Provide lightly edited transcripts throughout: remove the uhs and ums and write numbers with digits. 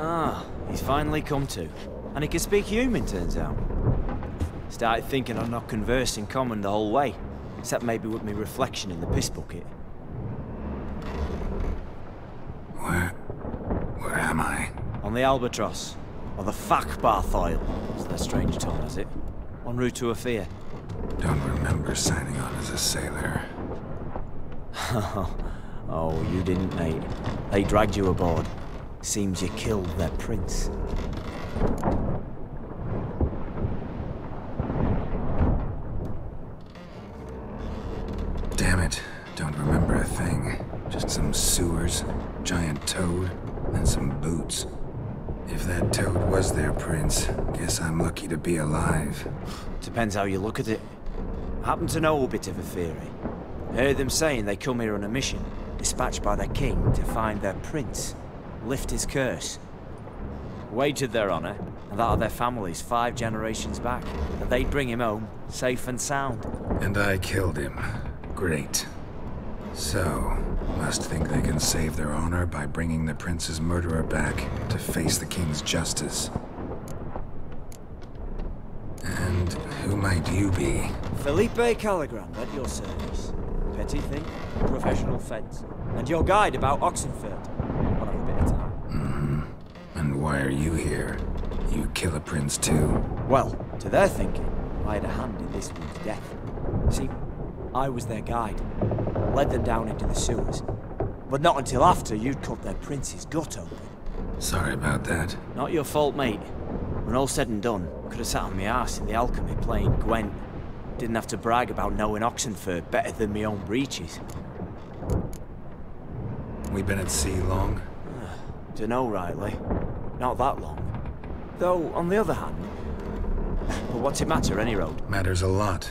Ah, he's finally come to. And he can speak human, turns out. Started thinking I'd not conversed in common the whole way, except maybe with me reflection in the piss bucket. Where am I? On the Albatross, or the Fakbarthoil, as their strange tongue has it. En route to Ophir. Don't remember signing on as a sailor. Oh, you didn't, mate. They dragged you aboard. Seems you killed their prince. Damn it, don't remember a thing. Just some sewers, giant toad, and some boots. If that toad was their prince, guess I'm lucky to be alive. Depends how you look at it. I happen to know a bit of a theory. Heard them saying they come here on a mission, dispatched by their king to find their prince, lift his curse. Wagered their honor, and that of their families 5 generations back, that they'd bring him home, safe and sound. And I killed him. Great. So, must think they can save their honor by bringing the prince's murderer back to face the king's justice. And who might you be? Felipe Caligrand, at your service. Petty thing, professional fence. And your guide about Oxenfurt. I'll have a bit of time. Mm-hmm. And why are you here? You kill a prince too? Well, to their thinking, I had a hand in this one's death. See, I was their guide. Led them down into the sewers. But not until after you'd cut their prince's gut open. Sorry about that. Not your fault, mate. When all said and done, I could have sat on my arse in the alchemy playing Gwent. Didn't have to brag about knowing Oxenfurt better than my own breeches. We been at sea long? Dunno rightly. Not that long. Though, on the other hand... But what's it matter, any road? Matters a lot.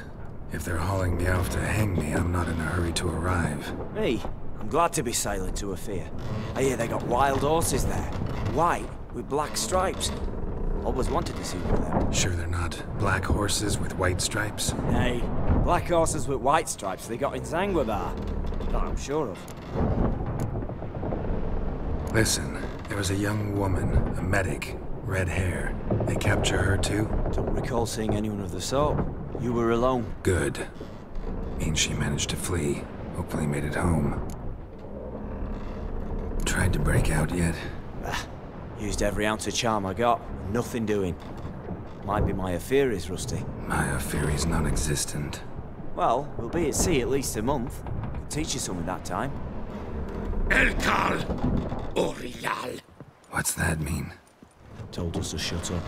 If they're hauling me off to hang me, I'm not in a hurry to arrive. Me? I'm glad to be sailing to Ophir. I hear they got wild horses there. White, with black stripes. Always wanted to see one of them. Sure they're not black horses with white stripes? Nay, black horses with white stripes they got in Zangwabar. That I'm sure of. Listen, there was a young woman, a medic, red hair. They capture her too? Don't recall seeing anyone of the sort. You were alone. Good. Means she managed to flee. Hopefully made it home. Tried to break out yet? Used every ounce of charm I got. Nothing doing. Might be my affair is rusty. My affair is non-existent. Well, we'll be at sea at least a month. Could teach you something that time. Elkal Orial. What's that mean? Told us to shut up.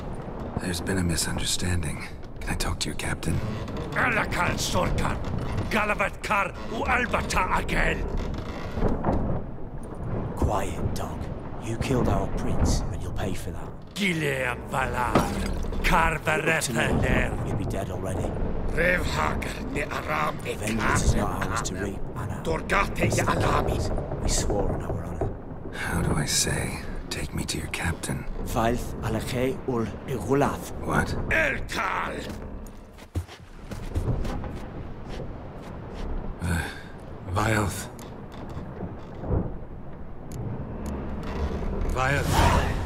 There's been a misunderstanding. Can I talk to your captain? Elkal Sorkan. Galavat Kar U Albata Agel. Quiet, dog. You killed our prince, and you'll pay for that. Gileam Valar. Karvaretheler. You'd be dead already. Revhagar ne Aram Vengeance is not ours to reap, Anna. Dorgate Alami. We swore on our honor. How do I say? Take me to your captain. Faith Alakhe ul Igulath. What? Elkal. Vilth. Vilth.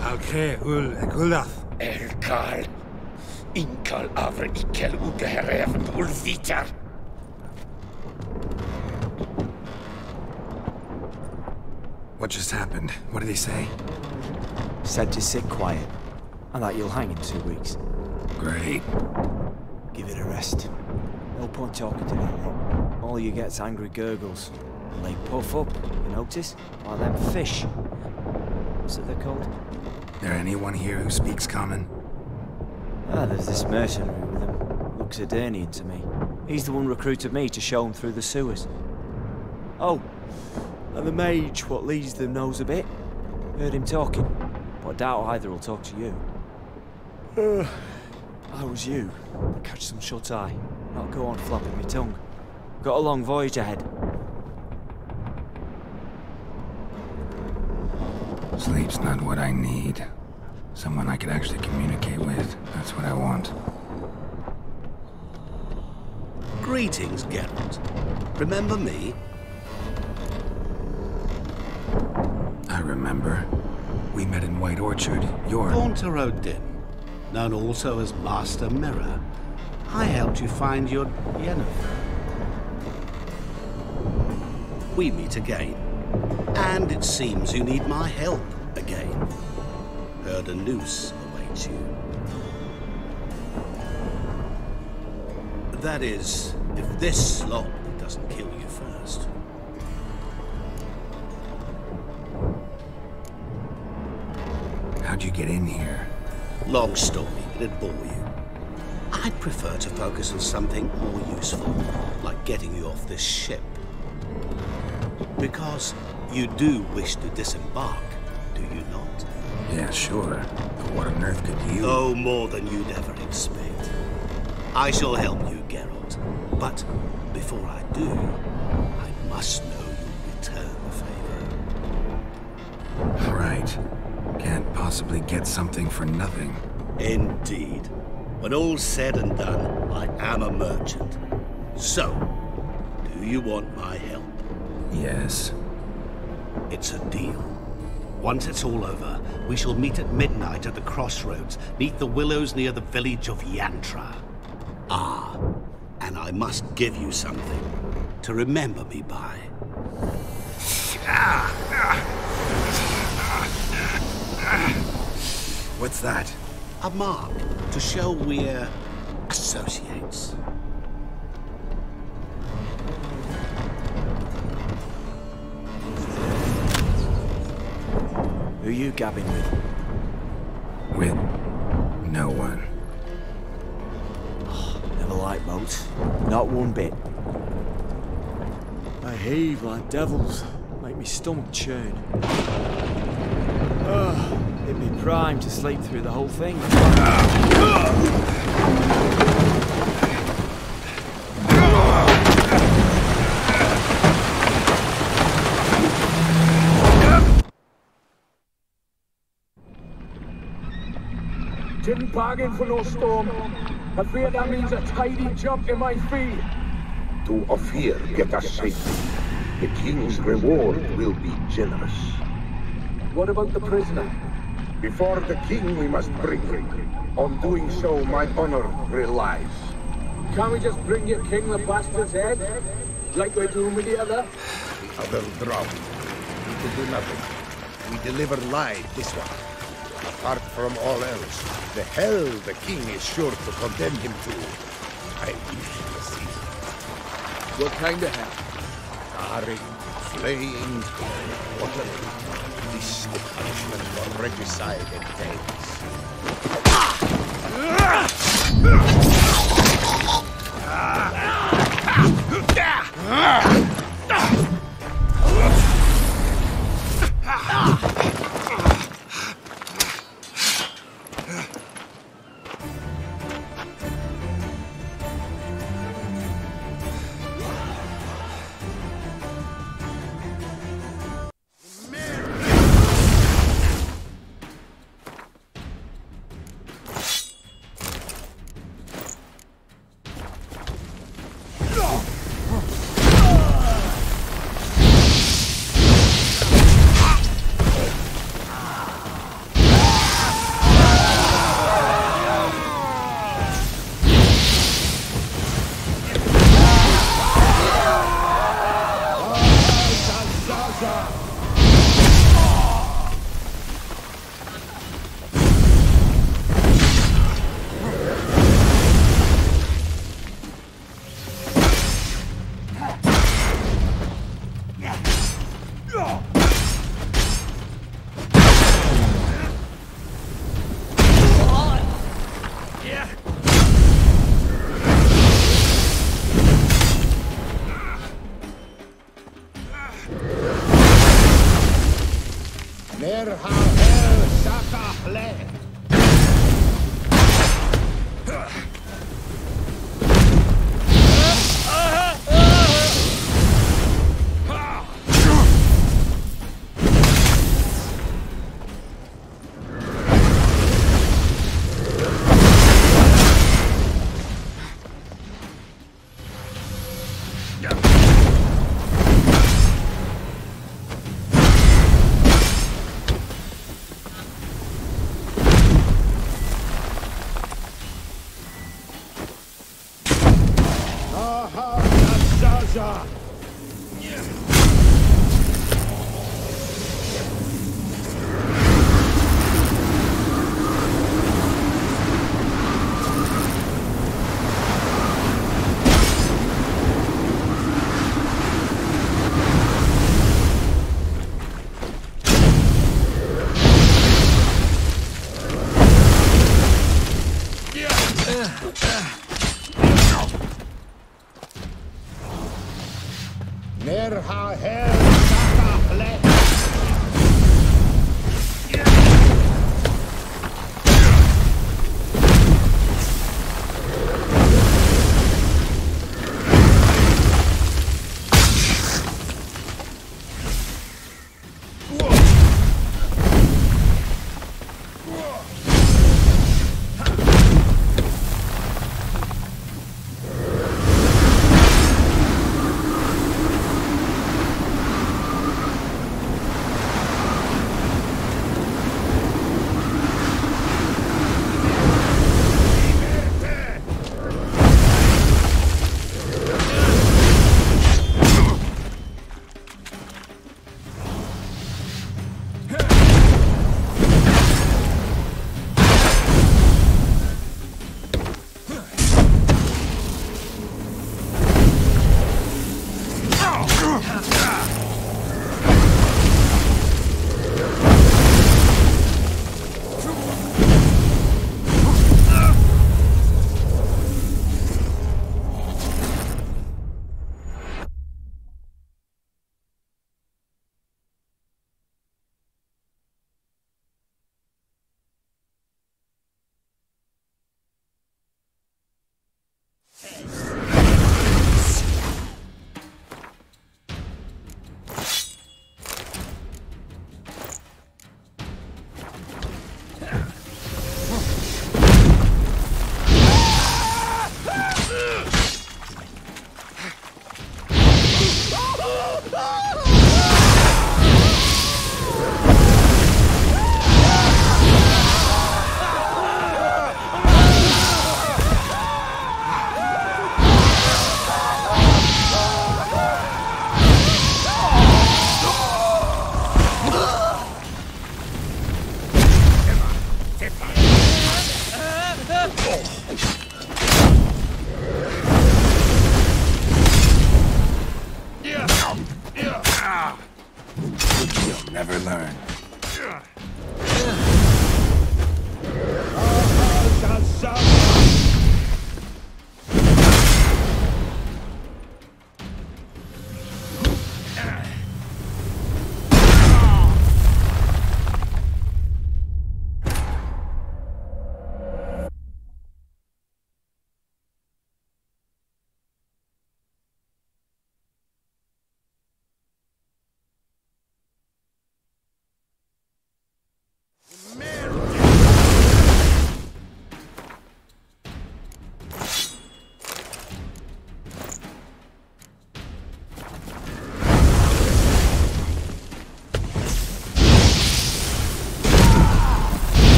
Alkhe ul Igulath. Elkal. Inkal Avre Ikel Ugeherev Ulviter. What just happened? What did he say? Said to sit quiet, and that you'll hang in 2 weeks. Great. Give it a rest. No point talking to that lot. All you get's angry gurgles. And they puff up, you notice? Like them fish. What's it they're called? There anyone here who speaks common? Ah, there's this mercenary with him. Looks Adernian to me. He's the one recruited me to show him through the sewers. Oh, and the mage what leads them knows a bit. Heard him talking, but I doubt either will talk to you. I was you. Catch some shut-eye. Not go on flapping my tongue. Got a long voyage ahead. Sleep's not what I need. Someone I could actually communicate with. That's what I want. Greetings, Geralt. Remember me? I remember. We met in White Orchard. You're... Gaunter Odin, known also as Master Mirror. I helped you find your Yennefer. We meet again. And it seems you need my help again. Heard a noose awaits you. That is, if this slop doesn't kill you first. How'd you get in here? Long story, it'd bore you. I'd prefer to focus on something more useful, like getting you off this ship. Because you do wish to disembark, do you not? Yeah, sure. But what on earth could you... Oh, more than you'd ever expect. I shall help you, Geralt. But before I do, I must know you'll return the favor. Right. Can't possibly get something for nothing. Indeed. When all's said and done, I am a merchant. So, do you want my help? Yes. It's a deal. Once it's all over, we shall meet at midnight at the crossroads, neath the willows near the village of Yantra. Ah, and I must give you something to remember me by. What's that? A mark to show we're associates. Who you gabbing with? With no one. Never liked boats. Not one bit. They heave like devils. Make me stomach churn. It'd be prime to sleep through the whole thing. Didn't bargain for no storm. I fear that means a tidy jump in my fee. To Ophir get us safely. The king's reward will be generous. What about the prisoner? Before the king we must bring him. On doing so, my honor relies. Can't we just bring your king the bastard's head? Like we're doing with the other? The other drowned. We can do nothing. We deliver live this one. Apart from all else, the hell the king is sure to condemn him to. I wish to see. What kind of hell? Scarring, flaying, watering. This the punishment for regicide and thanks. Imer ha hel saka hle. You'll never learn.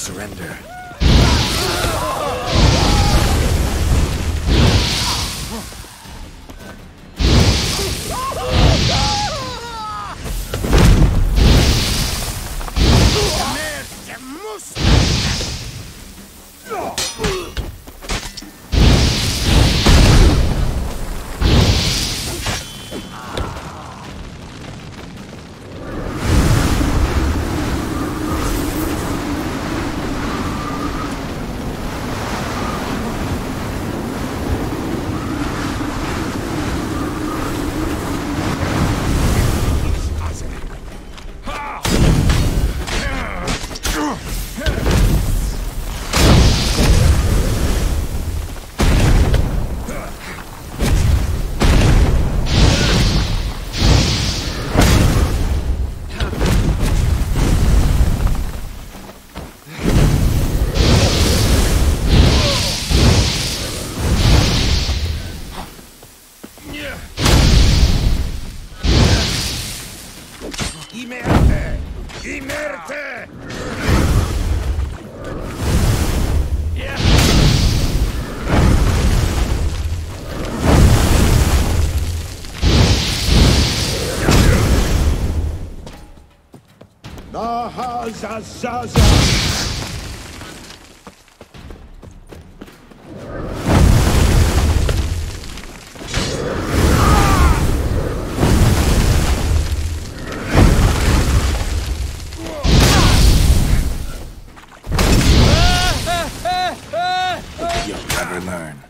Surrender. Inerte! Inerte! Nahazazaza! never learn.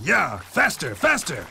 Yeah, faster, faster!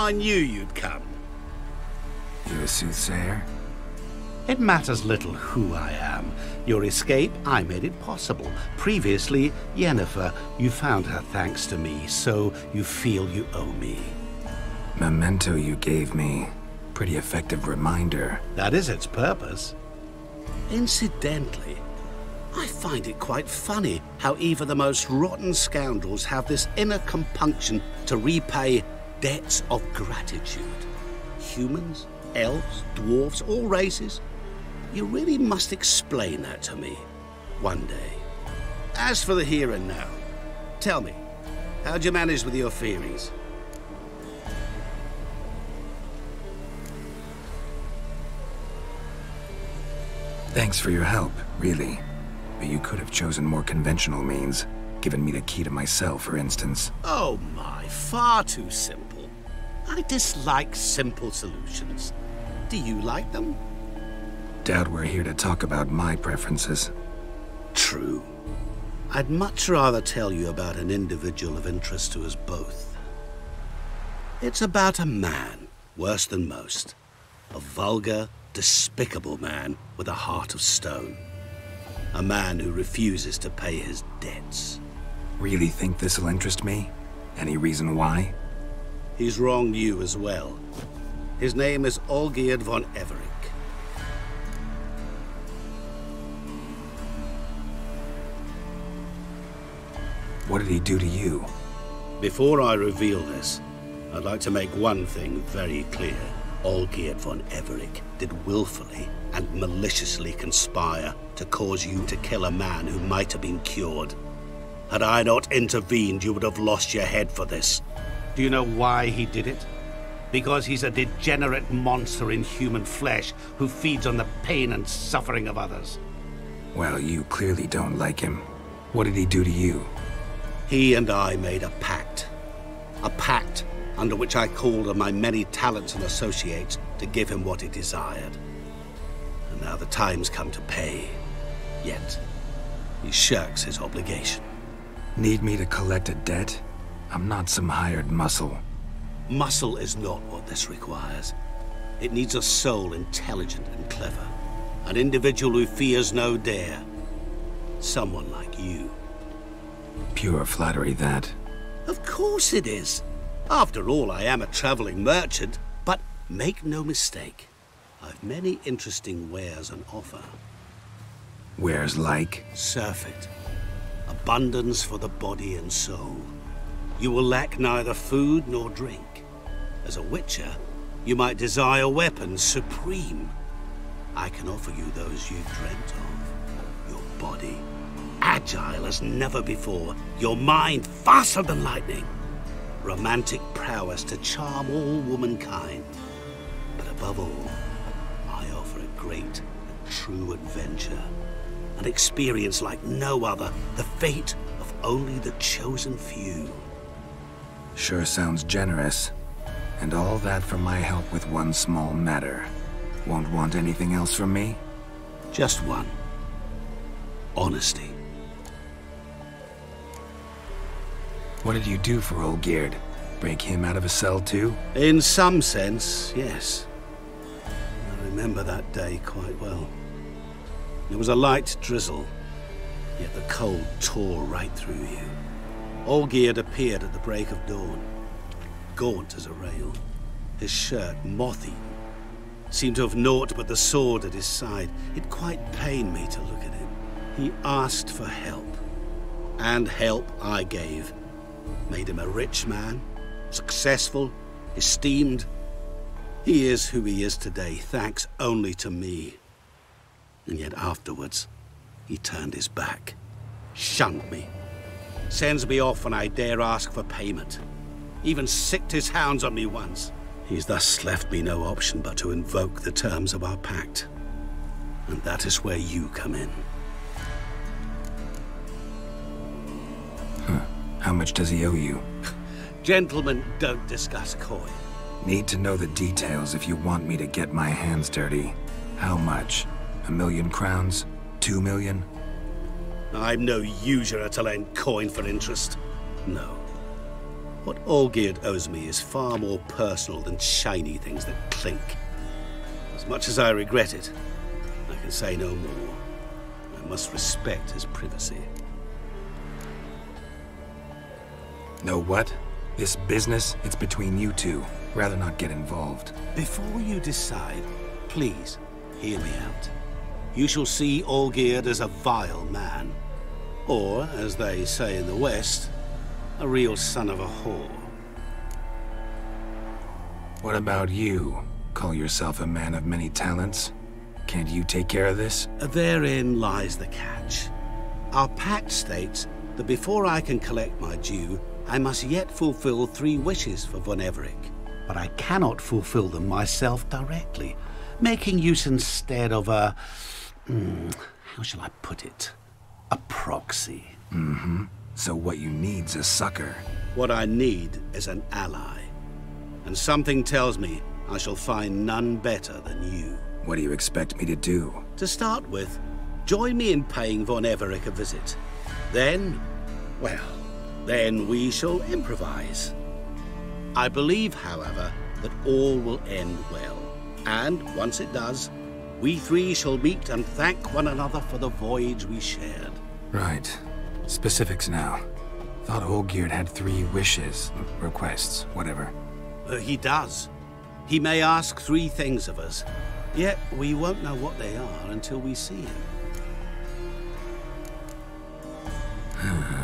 I knew you'd come. You a soothsayer? It matters little who I am. Your escape, I made it possible. Previously, Yennefer, you found her thanks to me, so you feel you owe me. Memento you gave me. Pretty effective reminder. That is its purpose. Incidentally, I find it quite funny how even the most rotten scoundrels have this inner compunction to repay debts of gratitude. Humans, elves, dwarves, all races. You really must explain that to me one day. As for the here and now, tell me, how'd you manage with your feelings? Thanks for your help, really. But you could have chosen more conventional means. Given me the key to my cell, for instance. Oh my, far too simple. I dislike simple solutions. Do you like them? Doubt we're here to talk about my preferences. True. I'd much rather tell you about an individual of interest to us both. It's about a man, worse than most. A vulgar, despicable man with a heart of stone. A man who refuses to pay his debts. Really think this'll interest me? Any reason why? He's wronged you as well. His name is Olgierd von Everick. What did he do to you? Before I reveal this, I'd like to make one thing very clear. Olgierd von Everick did willfully and maliciously conspire to cause you to kill a man who might have been cured. Had I not intervened, you would have lost your head for this. Do you know why he did it? Because he's a degenerate monster in human flesh who feeds on the pain and suffering of others. Well, you clearly don't like him. What did he do to you? He and I made a pact. A pact under which I called on my many talents and associates to give him what he desired. And now the time's come to pay. Yet, he shirks his obligation. Need me to collect a debt? I'm not some hired muscle. Muscle is not what this requires. It needs a soul intelligent and clever. An individual who fears no dare. Someone like you. Pure flattery, that. Of course it is. After all, I am a traveling merchant. But make no mistake, I've many interesting wares on offer. Wares like? Surfeit. Abundance for the body and soul. You will lack neither food nor drink. As a witcher, you might desire weapons supreme. I can offer you those you dreamt of. Your body, agile as never before. Your mind, faster than lightning. Romantic prowess to charm all womankind. But above all, I offer a great and true adventure. An experience like no other. The fate of only the chosen few. Sure sounds generous. And all that for my help with one small matter. Won't want anything else from me? Just one. Honesty. What did you do for Olgierd? Break him out of a cell too? In some sense, yes. I remember that day quite well. There was a light drizzle, yet the cold tore right through you. Olgierd appeared at the break of dawn, gaunt as a rail, his shirt moth-eaten. Seemed to have naught but the sword at his side. It quite pained me to look at him. He asked for help, and help I gave. Made him a rich man, successful, esteemed. He is who he is today, thanks only to me. And yet afterwards, he turned his back, shunned me, sends me off when I dare ask for payment. Even sicked his hounds on me once. He's thus left me no option but to invoke the terms of our pact. And that is where you come in. How much does he owe you? Gentlemen don't discuss coin. Need to know the details if you want me to get my hands dirty. How much? 1,000,000 crowns? 2 million? I'm no usurer to lend coin for interest. No. What Olgierd owes me is far more personal than shiny things that clink. As much as I regret it, I can say no more. I must respect his privacy. Know what? This business, it's between you two. Rather not get involved. Before you decide, please hear me out. You shall see Olgierd as a vile man. Or, as they say in the West, a real son of a whore. What about you? Call yourself a man of many talents? Can't you take care of this? Therein lies the catch. Our pact states that before I can collect my due, I must yet fulfill 3 wishes for von Everick. But I cannot fulfill them myself directly, making use instead of a... how shall I put it? A proxy. So what you need's a sucker. What I need is an ally. And something tells me I shall find none better than you. What do you expect me to do? To start with, join me in paying von Everick a visit. Then, well, then we shall improvise. I believe, however, that all will end well. And once it does, We three shall meet and thank one another for the voyage we shared. Right. Specifics now. Thought Olgierd had 3 wishes, requests, whatever. He does. He may ask 3 things of us, yet we won't know what they are until we see him.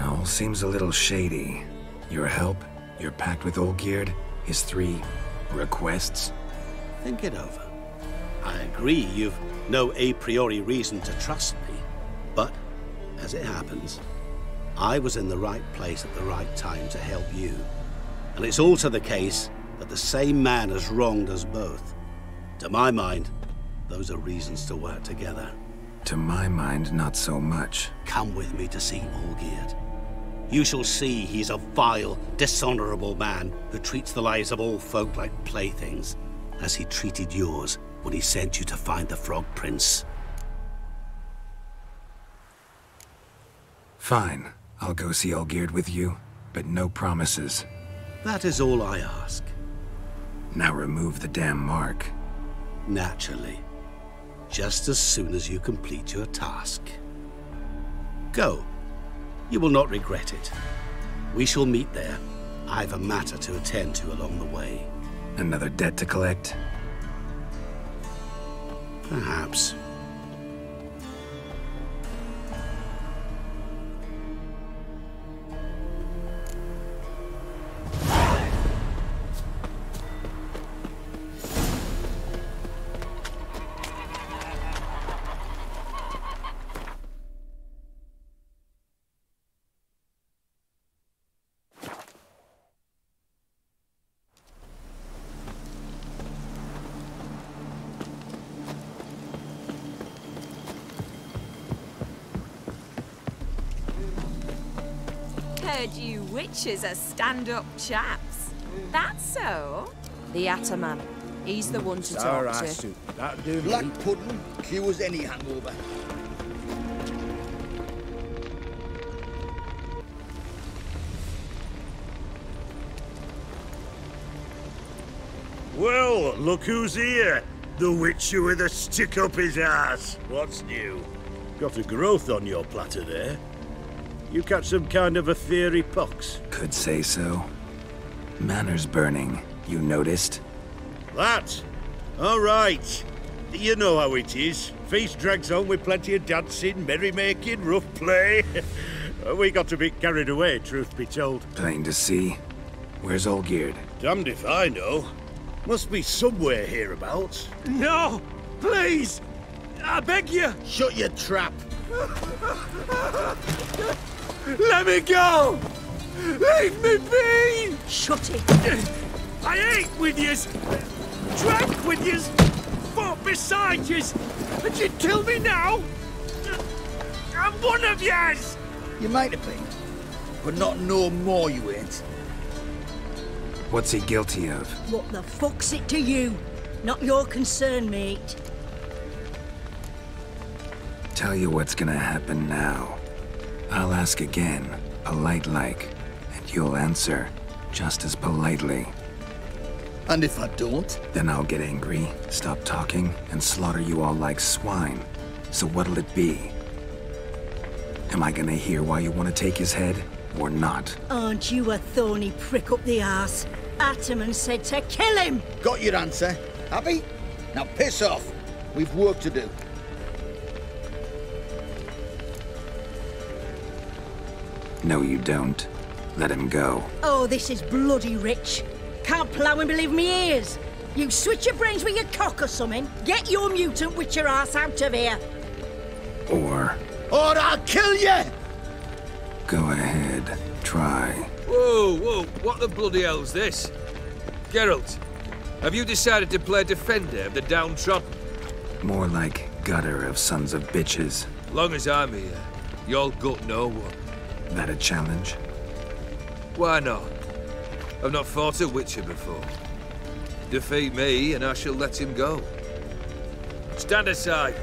All seems a little shady. Your help, your pact with Olgierd, his 3 requests. Think it over. I agree you've no a priori reason to trust me, but as it happens, I was in the right place at the right time to help you. And it's also the case that the same man has wronged us both. To my mind, those are reasons to work together. To my mind, not so much. Come with me to see Olgierd. You shall see he's a vile, dishonorable man who treats the lives of all folk like playthings, as he treated yours when he sent you to find the Frog Prince. Fine. I'll go see Olgierd with you, but no promises. That is all I ask. Now remove the damn mark. Naturally. Just as soon as you complete your task. Go. You will not regret it. We shall meet there. I've a matter to attend to along the way. Another debt to collect? Perhaps. Heard you witches are stand-up chaps. That's so? The Ataman. He's the one to talk to. That'll do. Black pudding cures any hangover. Well, look who's here. The Witcher with a stick up his ass. What's new? Got a growth on your platter there. You catch some kind of a theory pox? Could say so. Manners burning, you noticed? That? All right. You know how it is. Feast drags on with plenty of dancing, merrymaking, rough play. We got a bit carried away, truth be told. Plain to see. Where's Olgierd? Damned if I know. Must be somewhere hereabouts. No! Please! I beg you! Shut your trap. Let me go! Leave me be! Shut it! I ate with yous, drank with yous, fought beside yous, and you'd kill me now? I'm one of yous! You might have been, but not no more you ain't. What's he guilty of? What the fuck's it to you? Not your concern, mate. Tell you what's gonna happen now. I'll ask again, polite-like, and you'll answer just as politely. And if I don't? Then I'll get angry, stop talking, and slaughter you all like swine. So what'll it be? Am I gonna hear why you want to take his head, or not? Aren't you a thorny prick up the arse? Ataman said to kill him! Got your answer. Happy? Now piss off. We've work to do. No, you don't. Let him go. Oh, this is bloody rich. Can't plough and believe me ears. You switch your brains with your cock or something. Get your mutant witcher ass out of here. Or I'll kill you! go ahead, try. Whoa, whoa, what the bloody hell's this? Geralt, have you decided to play defender of the downtrodden? More like gutter of sons of bitches. Long as I'm here, you'll gut no one. That a challenge? Why not? I've not fought a Witcher before. Defeat me and I shall let him go. Stand aside.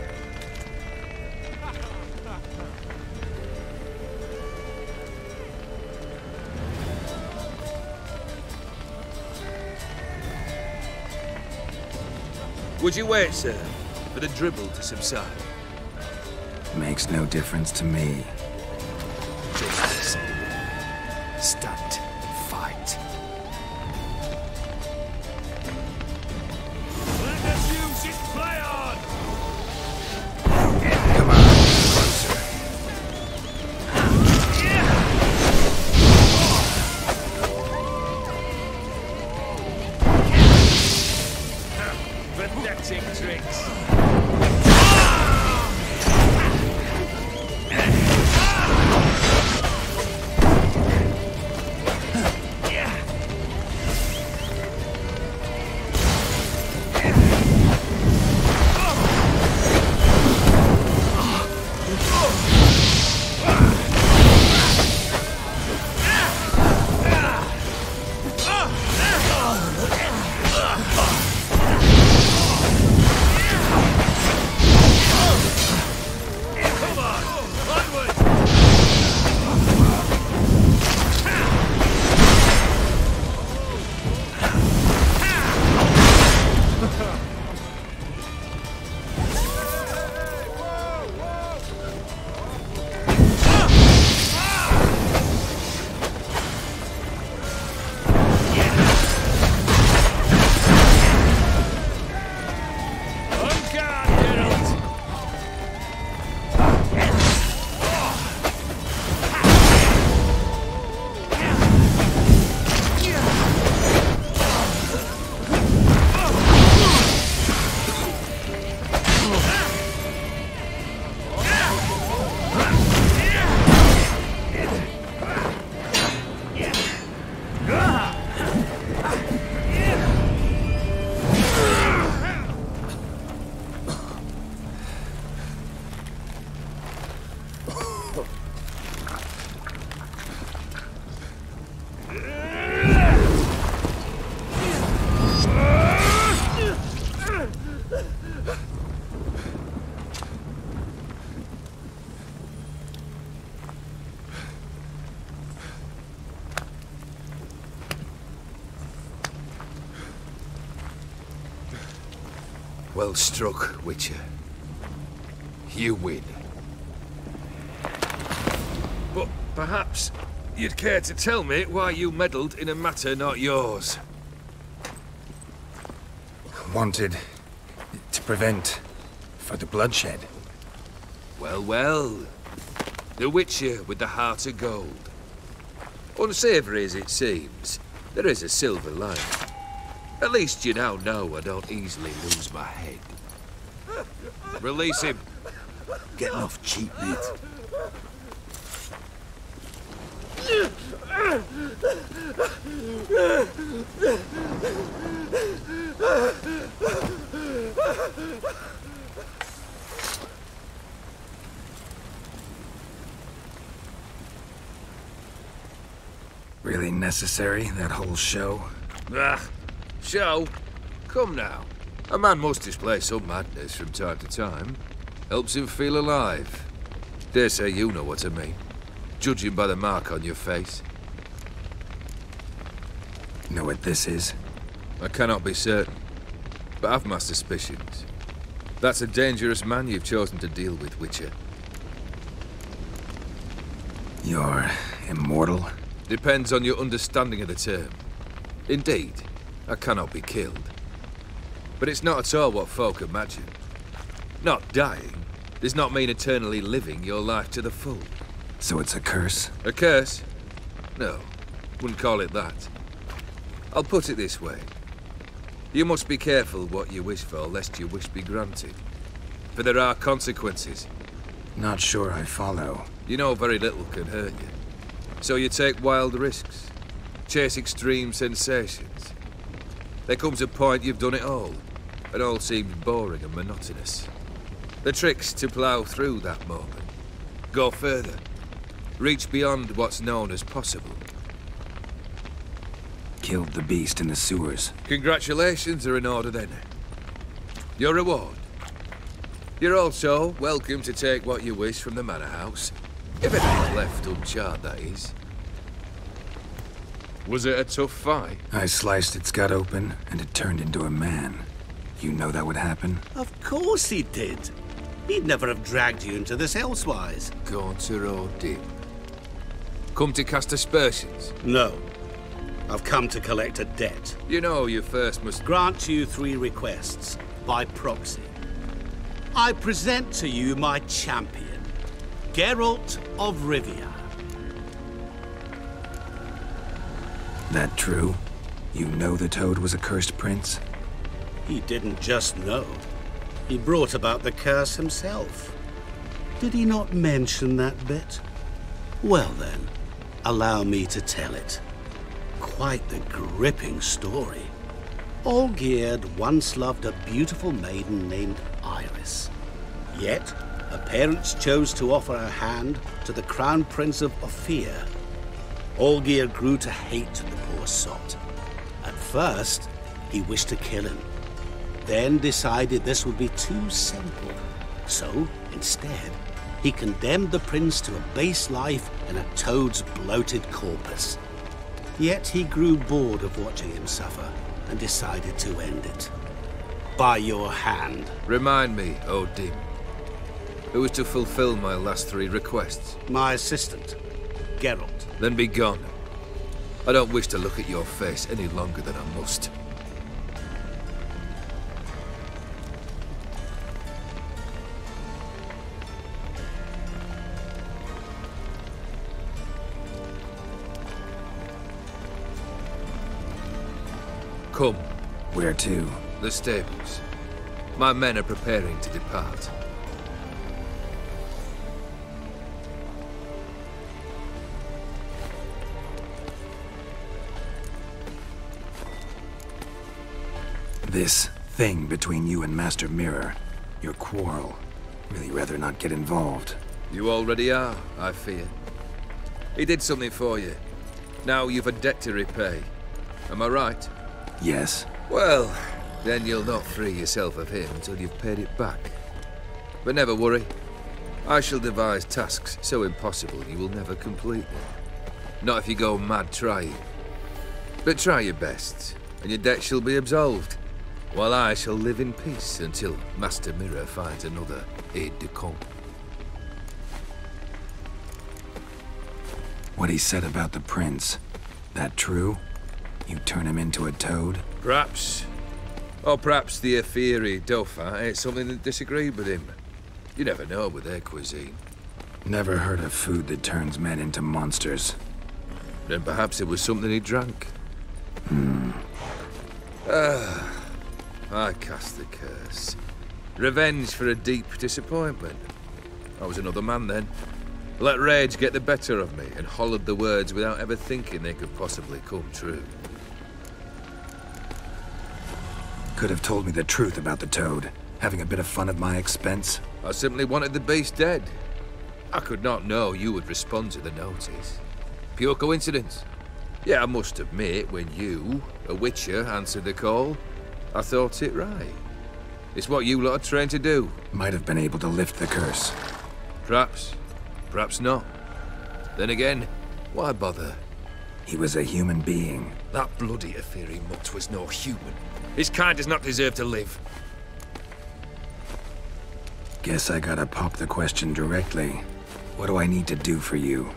Would you wait, sir? for the dribble to subside. Makes no difference to me. Just listen. Stand and fight. Let us use it, play on! Come on, closer. Pathetic tricks. Well struck, Witcher. You win. But perhaps you'd care to tell me why you meddled in a matter not yours. Wanted to prevent further bloodshed. Well, well. The Witcher with the heart of gold. Unsavoury as it seems, there is a silver lining. At least you now know I don't easily lose my head. Release him. Getting off cheap, mate. Really necessary, that whole show? Ah, show? Come now. A man must display some madness from time to time. Helps him feel alive. Dare say you know what I mean. Judging by the mark on your face. Know what this is? I cannot be certain, but I've my suspicions. That's a dangerous man you've chosen to deal with, Witcher. You're immortal? Depends on your understanding of the term. Indeed, I cannot be killed. But it's not at all what folk imagine. Not dying does not mean eternally living your life to the full. So it's a curse? A curse? No, wouldn't call it that. I'll put it this way. You must be careful what you wish for, lest your wish be granted. For there are consequences. Not sure I follow. You know very little can hurt you. So you take wild risks. Chase extreme sensations. There comes a point you've done it all. It all seems boring and monotonous. The trick's to plough through that moment. Go further. Reach beyond what's known as possible. Killed the beast in the sewers. Congratulations are in order then. Your reward. You're also welcome to take what you wish from the manor house. If it ain't left uncharred, that is. Was it a tough fight? I sliced its gut open, and it turned into a man. You know that would happen? Of course he did. He'd never have dragged you into this elsewise. Gaunter or dim? Come to cast aspersions? No. I've come to collect a debt. You know you first must... Grant you 3 requests, by proxy. I present to you my champion, Geralt of Rivia. That true? You know the Toad was a cursed prince? He didn't just know. He brought about the curse himself. Did he not mention that bit? Well then, allow me to tell it. Quite the gripping story. Olgierd once loved a beautiful maiden named Iris. Yet, her parents chose to offer her hand to the Crown Prince of Ophir. Olgierd grew to hate the poor sot. At first, he wished to kill him. Then decided this would be too simple. So, instead, he condemned the prince to a base life in a toad's bloated corpus. Yet he grew bored of watching him suffer and decided to end it. By your hand. Remind me, O Dim. Who was to fulfill my last 3 requests? My assistant, Geralt. Then be gone. I don't wish to look at your face any longer than I must. Come. Where to? The stables. My men are preparing to depart. This thing between you and Master Mirror, your quarrel, really rather not get involved. You already are, I fear. He did something for you. Now you've a debt to repay. Am I right? Yes. Well, then you'll not free yourself of him until you've paid it back. But never worry. I shall devise tasks so impossible you will never complete them. Not if you go mad trying. But try your best, and your debt shall be absolved, while I shall live in peace until Master Mirror finds another aide-de-camp. What he said about the prince, that true? You turn him into a toad? Perhaps. Or perhaps the Ophiri Dauphin ate something that disagreed with him. You never know with their cuisine. Never heard of food that turns men into monsters. Then perhaps it was something he drank. I cast the curse. Revenge for a deep disappointment. I was another man then. Let rage get the better of me and hollered the words without ever thinking they could possibly come true. Could have told me the truth about the Toad, having a bit of fun at my expense. I simply wanted the beast dead. I could not know you would respond to the notice. Pure coincidence. Yeah, I must admit, when you, a witcher, answered the call, I thought it right. It's what you lot are trained to do. Might have been able to lift the curse. Perhaps. Perhaps not. Then again, why bother? He was a human being. That bloody Ophiri mutt was no human. His kind does not deserve to live. Guess I gotta pop the question directly. What do I need to do for you?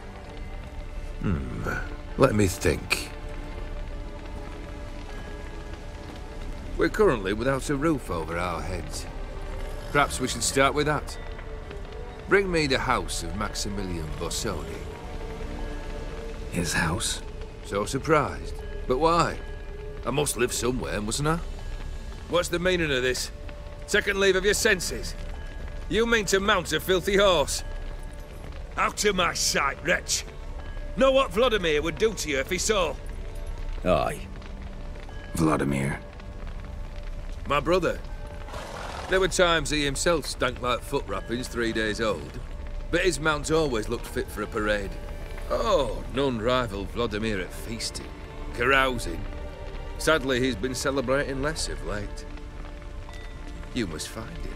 Let me think. We're currently without a roof over our heads. Perhaps we should start with that. Bring me the house of Maximilian Bossoni. His house? So surprised. But why? I must live somewhere, mustn't I? What's the meaning of this? Second leave of your senses? You mean to mount a filthy horse? Out of my sight, wretch! Know what Vladimir would do to you if he saw? Aye. Vladimir. My brother. There were times he himself stank like foot wrappings 3 days old, but his mount always looked fit for a parade. Oh, none rival Vladimir at feasting, carousing. Sadly, he's been celebrating less of late. You must find him,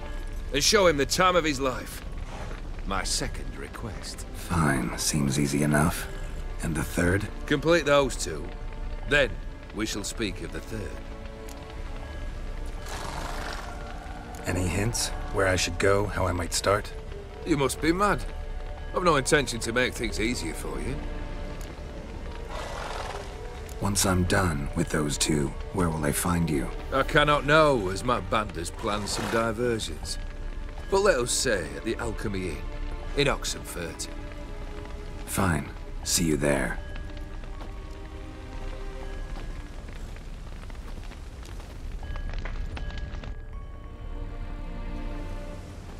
and show him the time of his life. My second request. Fine, seems easy enough. And the third? Complete those 2. Then, we shall speak of the third. Any hints? Where I should go, how I might start? You must be mad. I've no intention to make things easier for you. Once I'm done with those two, where will I find you? I cannot know, as my band has planned some diversions. But let us say at the Alchemy Inn, in Oxenfurt. Fine. See you there.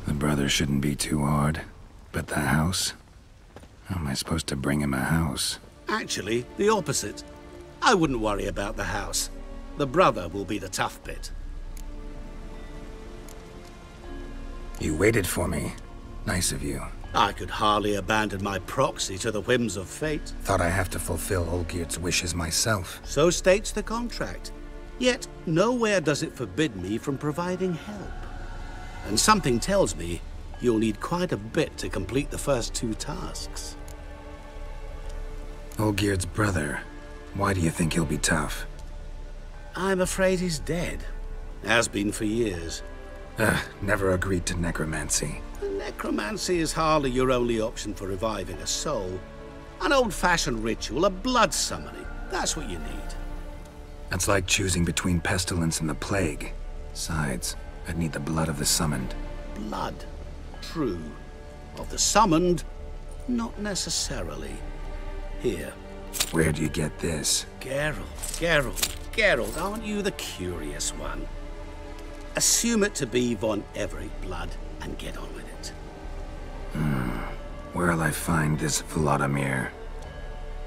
The brother shouldn't be too hard. But the house? How am I supposed to bring him a house? Actually, the opposite. I wouldn't worry about the house. The brother will be the tough bit. You waited for me. Nice of you. I could hardly abandon my proxy to the whims of fate. Thought I have to fulfill Olgierd's wishes myself. So states the contract. Yet, nowhere does it forbid me from providing help. And something tells me you'll need quite a bit to complete the first two tasks. Olgierd's brother. Why do you think he'll be tough? I'm afraid he's dead. Has been for years. Never agreed to necromancy. Necromancy is hardly your only option for reviving a soul. An old-fashioned ritual, a blood summoning. That's what you need. That's like choosing between pestilence and the plague. Besides, I'd need the blood of the summoned. Blood. True. Of the summoned, not necessarily. Here. Where do you get this? Geralt, aren't you the curious one? Assume it to be von Everett blood and get on with it. Where'll I find this Vladimir?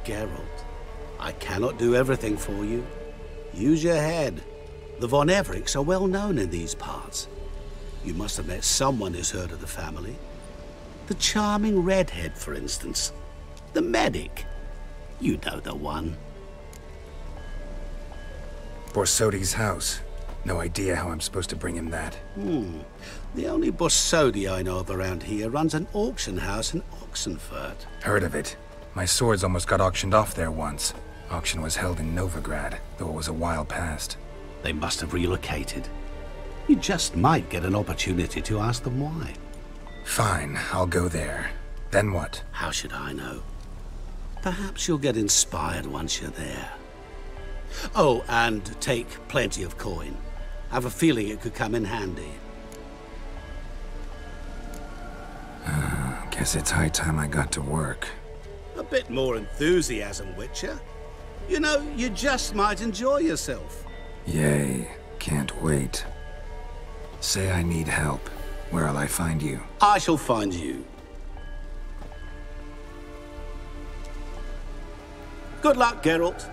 Geralt, I cannot do everything for you. Use your head. The von Evericks are well known in these parts. You must have met someone who's heard of the family. The charming redhead, for instance. The medic. You know the one. Borsodi's house. No idea how I'm supposed to bring him that. The only Borsodi I know of around here runs an auction house in Oxenfurt. Heard of it. My swords almost got auctioned off there once. Auction was held in Novigrad, though it was a while past. They must have relocated. You just might get an opportunity to ask them why. Fine, I'll go there. Then what? How should I know? Perhaps you'll get inspired once you're there. Oh, and take plenty of coin. I have a feeling it could come in handy. Guess it's high time I got to work. A bit more enthusiasm, Witcher. You know, you just might enjoy yourself. Yay, can't wait. Say I need help. Where'll I find you? I shall find you. Good luck, Geralt.